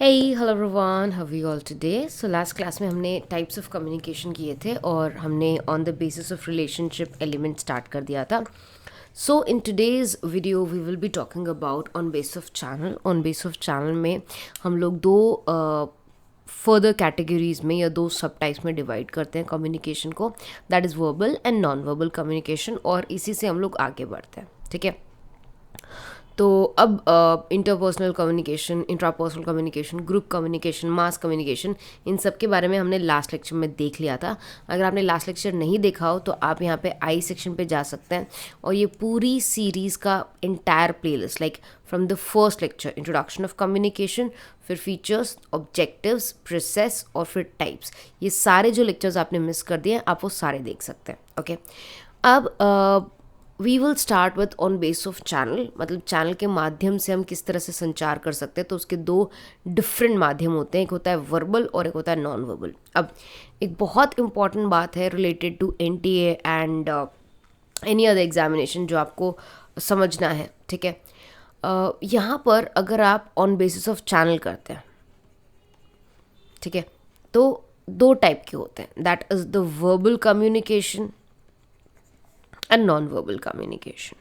Hello everyone, how are you all today. So last class में हमने types of communication किए थे और हमने on the basis of relationship element start कर दिया था। So in today's video we will be talking about on base of channel. On base of channel में हम लोग दो फर्दर कैटेगरीज में या दो सब टाइप्स में डिवाइड करते हैं कम्युनिकेशन को, that is verbal and non verbal communication, और इसी से हम लोग आगे बढ़ते हैं। ठीक है, तो अब interpersonal communication, intrapersonal communication, group communication, mass communication, इन सब के बारे में हमने लास्ट लेक्चर में देख लिया था। अगर आपने लास्ट लेक्चर नहीं देखा हो तो आप यहाँ पे आई सेक्शन पे जा सकते हैं और ये पूरी सीरीज़ का entire playlist, like from the first lecture introduction of communication, फिर फीचर्स, ऑब्जेक्टिव्स, प्रोसेस और फिर टाइप्स, ये सारे जो लेक्चर्स आपने मिस कर दिए हैं आप वो सारे देख सकते हैं। ओके, अब we will start with on base of channel, मतलब चैनल के माध्यम से हम किस तरह से संचार कर सकते हैं। तो उसके दो डिफरेंट माध्यम होते हैं, एक होता है वर्बल और एक होता है नॉन वर्बल। अब एक बहुत इंपॉर्टेंट बात है related to NTA and any other examination जो आपको समझना है। ठीक है, यहाँ पर अगर आप ऑन बेसिस ऑफ चैनल करते हैं, ठीक है, तो दो टाइप के होते हैं, that is the verbal communication and non verbal communication.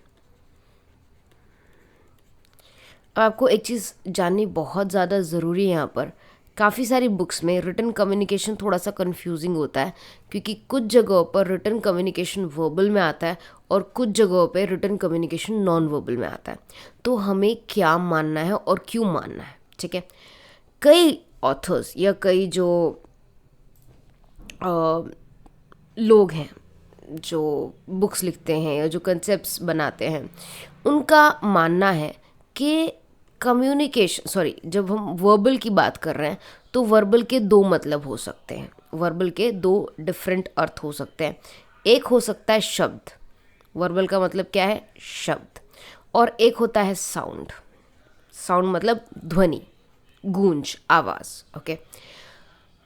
अब आपको एक चीज़ जाननी बहुत ज़्यादा ज़रूरी है यहाँ पर, काफ़ी सारी बुक्स में रिटन कम्युनिकेशन थोड़ा सा कंफ्यूजिंग होता है, क्योंकि कुछ जगहों पर रिटन कम्युनिकेशन वर्बल में आता है और कुछ जगहों पे रिटन कम्युनिकेशन नॉन वर्बल में आता है। तो हमें क्या मानना है और क्यों मानना है। ठीक है, कई ऑथर्स या कई जो लोग हैं जो बुक्स लिखते हैं या जो कंसेप्ट्स बनाते हैं, उनका मानना है कि जब हम वर्बल की बात कर रहे हैं तो वर्बल के दो मतलब हो सकते हैं, वर्बल के दो डिफरेंट अर्थ हो सकते हैं। एक हो सकता है शब्द, वर्बल का मतलब क्या है, शब्द, और एक होता है साउंड। साउंड मतलब ध्वनि, गूंज, आवाज़। ओके,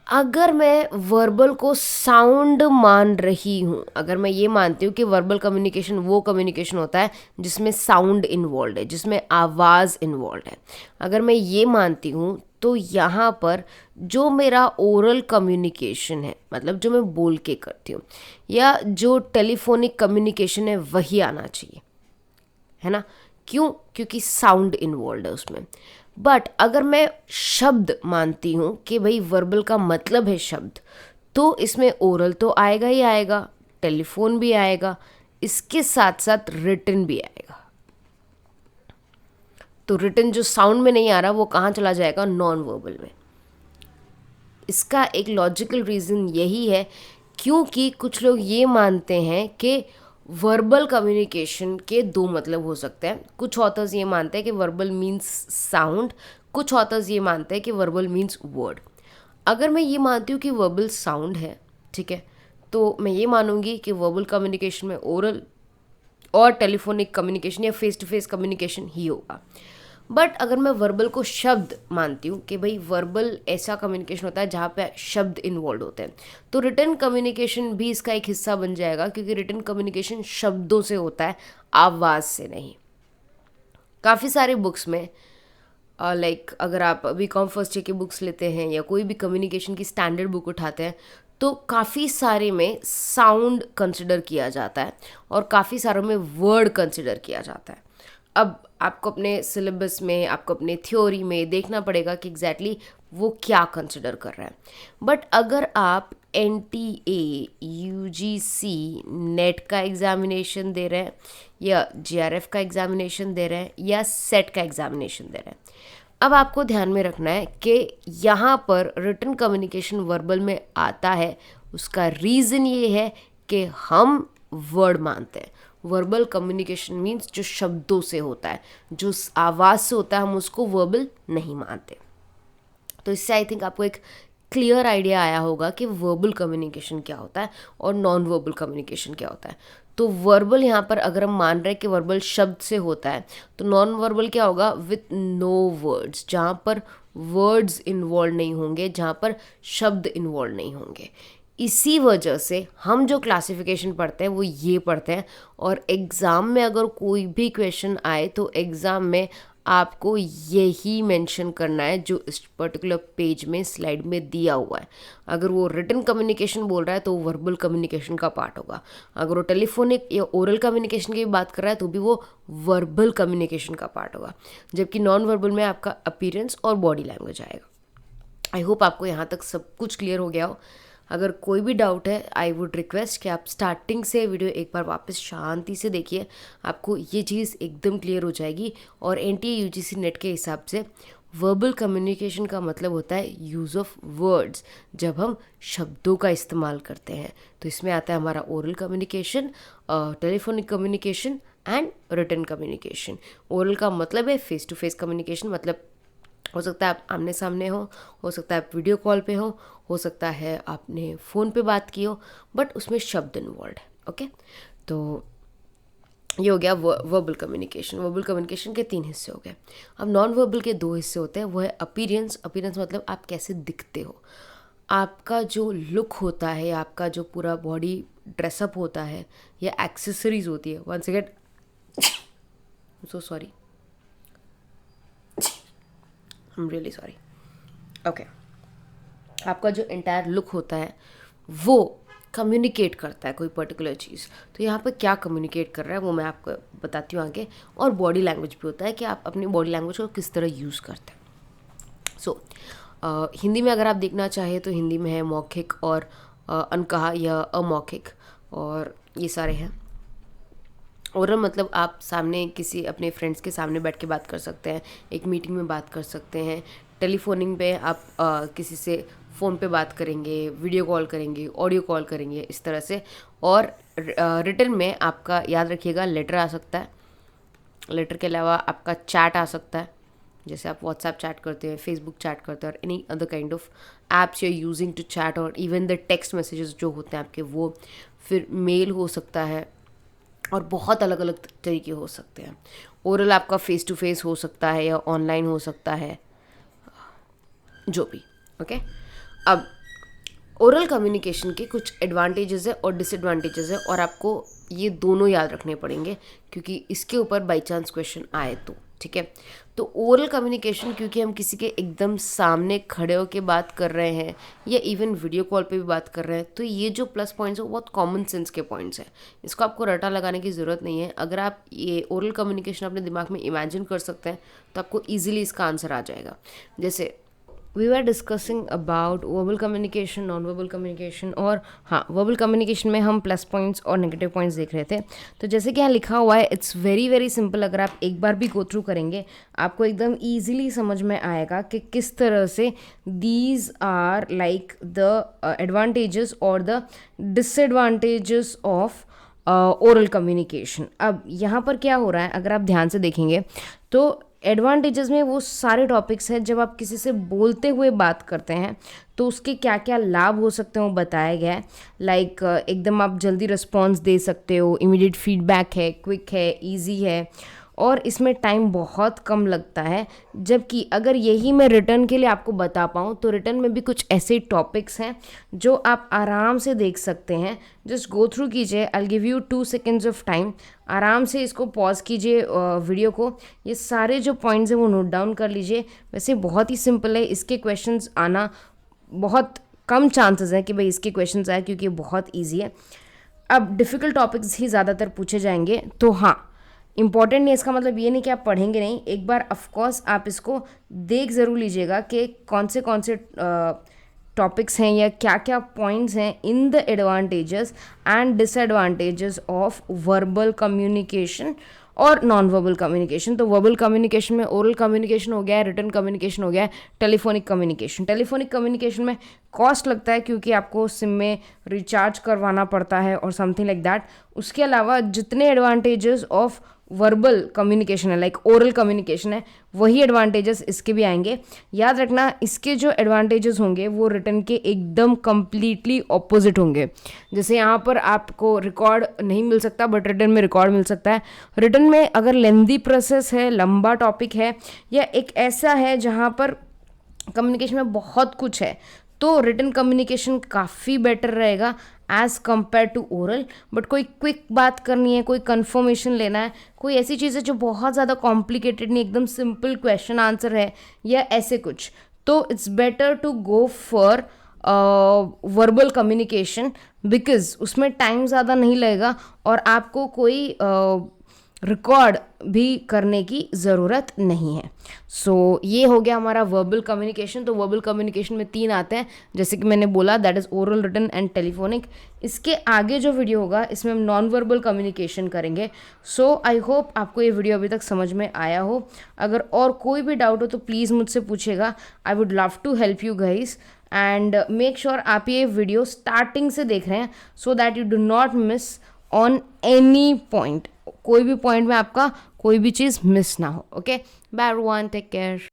अगर मैं वर्बल को साउंड मान रही हूँ, अगर मैं ये मानती हूँ कि वर्बल कम्युनिकेशन वो कम्युनिकेशन होता है जिसमें साउंड इन्वॉल्व है, जिसमें आवाज़ इन्वॉल्व है, अगर मैं ये मानती हूँ तो यहाँ पर जो मेरा ओरल कम्युनिकेशन है, मतलब जो मैं बोल के करती हूँ, या जो टेलीफोनिक कम्युनिकेशन है, वही आना चाहिए, है ना। क्यों? क्योंकि साउंड इन्वॉल्व है उसमें। बट अगर मैं शब्द मानती हूँ कि भाई वर्बल का मतलब है शब्द, तो इसमें ओरल तो आएगा ही आएगा, टेलीफोन भी आएगा, इसके साथ साथ रिटन भी आएगा। तो रिटन जो साउंड में नहीं आ रहा वो कहाँ चला जाएगा, नॉन वर्बल में। इसका एक लॉजिकल रीज़न यही है क्योंकि कुछ लोग ये मानते हैं कि वर्बल कम्युनिकेशन के दो मतलब हो सकते हैं। कुछ ऑथर्स ये मानते हैं कि वर्बल मीन्स साउंड, कुछ ऑथर्स ये मानते हैं कि वर्बल मीन्स वर्ड। अगर मैं ये मानती हूँ कि वर्बल साउंड है, ठीक है, तो मैं ये मानूंगी कि वर्बल कम्युनिकेशन में ओरल और टेलीफोनिक कम्युनिकेशन या फेस टू फेस कम्युनिकेशन ही होगा। बट अगर मैं वर्बल को शब्द मानती हूँ कि भाई वर्बल ऐसा कम्युनिकेशन होता है जहाँ पे शब्द इन्वॉल्व होते हैं, तो रिटन कम्युनिकेशन भी इसका एक हिस्सा बन जाएगा, क्योंकि रिटन कम्युनिकेशन शब्दों से होता है, आवाज़ से नहीं। काफ़ी सारे बुक्स में लाइक अगर आप बीकॉम फर्स्ट ईयर की बुक्स लेते हैं या कोई भी कम्युनिकेशन की स्टैंडर्ड बुक उठाते हैं, तो काफ़ी सारे में साउंड कंसिडर किया जाता है और काफ़ी सारों में वर्ड कंसिडर किया जाता है। अब आपको अपने सिलेबस में, आपको अपने थ्योरी में देखना पड़ेगा कि एग्जैक्टली वो क्या कंसिडर कर रहा है। बट अगर आप एनटीए, यूजीसी, नेट का एग्ज़ामिनेशन दे रहे हैं या जेआरएफ का एग्ज़ामिनेशन दे रहे हैं या सेट का एग्ज़ामिनेशन दे रहे हैं, अब आपको ध्यान में रखना है कि यहाँ पर रिटन कम्युनिकेशन वर्बल में आता है। उसका रीज़न ये है कि हम वर्ड मानते हैं। वर्बल कम्युनिकेशन मीन्स जो शब्दों से होता है, जो आवाज़ से होता है, हम उसको वर्बल नहीं मानते। तो इससे आई थिंक आपको एक क्लियर आइडिया आया होगा कि वर्बल कम्युनिकेशन क्या होता है और नॉन वर्बल कम्युनिकेशन क्या होता है। तो वर्बल यहाँ पर अगर हम मान रहे हैं कि वर्बल शब्द से होता है, तो नॉन वर्बल क्या होगा, विथ नो वर्ड्स, जहाँ पर वर्ड्स इन्वॉल्व नहीं होंगे, जहाँ पर शब्द इन्वॉल्व नहीं होंगे। इसी वजह से हम जो क्लासिफिकेशन पढ़ते हैं वो ये पढ़ते हैं, और एग्ज़ाम में अगर कोई भी क्वेश्चन आए तो एग्ज़ाम में आपको यही मेंशन करना है जो इस पर्टिकुलर पेज में स्लाइड में दिया हुआ है। अगर वो रिटन कम्युनिकेशन बोल रहा है तो वर्बल कम्युनिकेशन का पार्ट होगा। अगर वो टेलीफोनिक या ओरल कम्युनिकेशन की बात कर रहा है तो भी वो वर्बल कम्युनिकेशन का पार्ट होगा। जबकि नॉन वर्बल में आपका अपीयरेंस और बॉडी लैंग्वेज आएगा। आई होप आपको यहाँ तक सब कुछ क्लियर हो गया हो। अगर कोई भी डाउट है, आई वुड रिक्वेस्ट कि आप स्टार्टिंग से वीडियो एक बार वापस शांति से देखिए, आपको ये चीज़ एकदम क्लियर हो जाएगी। और एनटीए यूजीसी नेट के हिसाब से वर्बल कम्युनिकेशन का मतलब होता है यूज़ ऑफ वर्ड्स, जब हम शब्दों का इस्तेमाल करते हैं। तो इसमें आता है हमारा oral communication, telephonic communication and written communication. Oral का मतलब है फेस टू फेस कम्युनिकेशन, मतलब हो सकता है आप आमने सामने हो सकता है आप वीडियो कॉल पे हो सकता है आपने फ़ोन पे बात की हो, बट उसमें शब्द इन्वॉल्व है। ओके, तो ये हो गया वर्बल कम्युनिकेशन। वर्बल कम्युनिकेशन के 3 हिस्से हो गए। अब नॉन वर्बल के 2 हिस्से होते हैं। वो है अपीयरेंस। अपीयरेंस मतलब आप कैसे दिखते हो, आपका जो लुक होता है, आपका जो पूरा बॉडी ड्रेसअप होता है या एक्सेसरीज होती है। One second, so sorry, I am really sorry. Okay, आपका जो एंटायर लुक होता है वो कम्युनिकेट करता है कोई पर्टिकुलर चीज़। तो यहाँ पे क्या कम्युनिकेट कर रहा है वो मैं आपको बताती हूँ आगे। और बॉडी लैंग्वेज भी होता है कि आप अपनी बॉडी लैंग्वेज को किस तरह यूज़ करते हैं। सो हिंदी में अगर आप देखना चाहें तो हिंदी में है मौखिक और अनकहा या अमौखिक, और ये सारे हैं। ओरल मतलब आप सामने किसी अपने फ्रेंड्स के सामने बैठ के बात कर सकते हैं, एक मीटिंग में बात कर सकते हैं। टेलीफोनिंग पे आप किसी से फ़ोन पे बात करेंगे, वीडियो कॉल करेंगे, ऑडियो कॉल करेंगे, इस तरह से। और रिटन में आपका याद रखिएगा लेटर आ सकता है। लेटर के अलावा आपका चैट आ सकता है, जैसे आप व्हाट्सएप चैट करते हैं, फेसबुक चैट करते हैं, और any other kind of apps you are using to chat, और इवन द टेक्स्ट मैसेजेस जो होते हैं आपके वो। फिर मेल हो सकता है, और बहुत अलग अलग तरीके हो सकते हैं। ओरल आपका फेस टू फेस हो सकता है या ऑनलाइन हो सकता है, जो भी। ओके, अब ओरल कम्युनिकेशन के कुछ एडवांटेजेस है और डिसएडवांटेजेस है, और आपको ये दोनों याद रखने पड़ेंगे क्योंकि इसके ऊपर बाई चांस क्वेश्चन आए तो। ठीक है, तो ओरल कम्युनिकेशन क्योंकि हम किसी के एकदम सामने खड़े होकर बात कर रहे हैं या इवन वीडियो कॉल पे भी बात कर रहे हैं, तो ये जो प्लस पॉइंट्स है वो बहुत कॉमन सेंस के पॉइंट्स हैं। इसको आपको रटा लगाने की ज़रूरत नहीं है। अगर आप ये ओरल कम्युनिकेशन अपने दिमाग में इमेजिन कर सकते हैं तो आपको ईजिली इसका आंसर आ जाएगा। जैसे we were discussing about verbal communication, non verbal communication, और हाँ, वर्बल कम्युनिकेशन में हम प्लस पॉइंट्स और नेगेटिव पॉइंट्स देख रहे थे। तो जैसे कि यहाँ लिखा हुआ है, इट्स वेरी वेरी सिंपल। अगर आप एक बार भी गो थ्रू करेंगे आपको एकदम ईजिली समझ में आएगा कि किस तरह से these are like the advantages और the disadvantages of oral communication. अब यहाँ पर क्या हो रहा है, अगर आप ध्यान से देखेंगे तो एडवांटेजेस में वो सारे टॉपिक्स हैं। जब आप किसी से बोलते हुए बात करते हैं तो उसके क्या क्या लाभ हो सकते हैं वो बताया गया है। लाइक एकदम आप जल्दी रिस्पॉन्स दे सकते हो, इमीडिएट फीडबैक है, क्विक है, इजी है, और इसमें टाइम बहुत कम लगता है। जबकि अगर यही मैं रिटर्न के लिए आपको बता पाऊँ तो रिटर्न में भी कुछ ऐसे टॉपिक्स हैं जो आप आराम से देख सकते हैं। जस्ट गो थ्रू कीजिए, I will give you 2 seconds of time. आराम से इसको पॉज कीजिए वीडियो को, ये सारे जो पॉइंट्स हैं वो नोट डाउन कर लीजिए। वैसे बहुत ही सिंपल है, इसके क्वेश्चंस आना बहुत कम चांसेस हैं कि भाई इसके क्वेश्चंस आए, क्योंकि ये बहुत ईजी है। अब डिफ़िकल्ट टॉपिक्स ही ज़्यादातर पूछे जाएंगे, तो हाँ इम्पॉर्टेंट नहीं, इसका मतलब ये नहीं कि आप पढ़ेंगे नहीं। एक बार ऑफकोर्स आप इसको देख ज़रूर लीजिएगा कि कौन से टॉपिक्स हैं या क्या क्या पॉइंट्स हैं in the advantages and disadvantages of verbal communication और नॉन वर्बल कम्युनिकेशन। तो वर्बल कम्युनिकेशन में ओरल कम्युनिकेशन हो गया है, रिटन कम्युनिकेशन हो गया है, टेलीफोनिक कम्युनिकेशन। टेलीफोनिक कम्युनिकेशन में कॉस्ट लगता है क्योंकि आपको सिम में रिचार्ज करवाना पड़ता है और समथिंग लाइक दैट। उसके अलावा जितने एडवांटेजेस ऑफ वर्बल कम्युनिकेशन है, लाइक ओरल कम्युनिकेशन है, वही एडवांटेजेस इसके भी आएंगे। याद रखना, इसके जो एडवांटेजेस होंगे वो रिटन के एकदम कम्प्लीटली ऑपोजिट होंगे। जैसे यहाँ पर आपको रिकॉर्ड नहीं मिल सकता, बट रिटन में रिकॉर्ड मिल सकता है। रिटन में अगर लेंदी प्रोसेस है, लंबा टॉपिक है, या एक ऐसा है जहाँ पर कम्युनिकेशन में बहुत कुछ है, तो रिटन कम्युनिकेशन काफ़ी बेटर रहेगा as compare to oral. But कोई क्विक बात करनी है, कोई कंफर्मेशन लेना है, कोई ऐसी चीज़ है जो बहुत ज़्यादा कॉम्प्लिकेटेड नहीं, एकदम सिंपल क्वेश्चन आंसर है या ऐसे कुछ, तो it's better to go for verbal communication, because उसमें टाइम ज़्यादा नहीं लगेगा और आपको कोई रिकॉर्ड भी करने की ज़रूरत नहीं है। सो ये हो गया हमारा वर्बल कम्युनिकेशन। तो वर्बल कम्युनिकेशन में 3 आते हैं, जैसे कि मैंने बोला, that is oral, written and telephonic. इसके आगे जो वीडियो होगा इसमें हम नॉन वर्बल कम्युनिकेशन करेंगे। सो आई होप आपको ये वीडियो अभी तक समझ में आया हो। अगर और कोई भी डाउट हो तो प्लीज़ मुझसे पूछेगा, I would love to help you guys. And make sure आप ये वीडियो स्टार्टिंग से देख रहे हैं, so that you do not miss on any point. कोई भी पॉइंट में आपका कोई भी चीज़ मिस ना हो। Okay, bye everyone, take care.